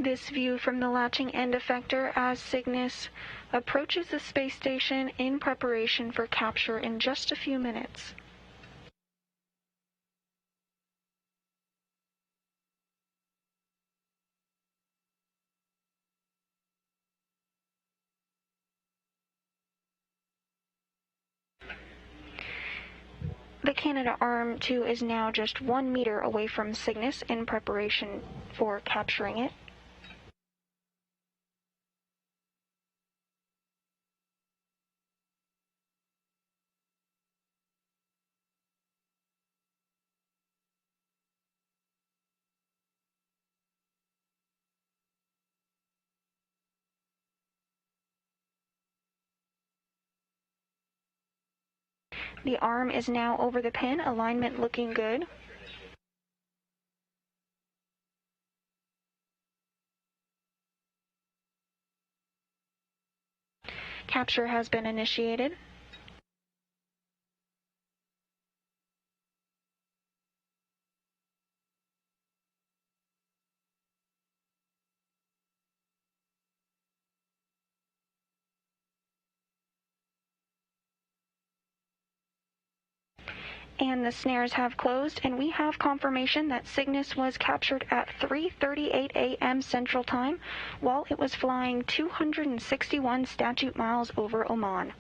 This view from the latching end effector as Cygnus approaches the space station in preparation for capture in just a few minutes. The Canadarm2 is now just 1 meter away from Cygnus in preparation for capturing it. The arm is now over the pin, alignment looking good. Capture has been initiated. And the snares have closed, and we have confirmation that Cygnus was captured at 3:38 a.m. Central Time while it was flying 261 statute miles over Oman.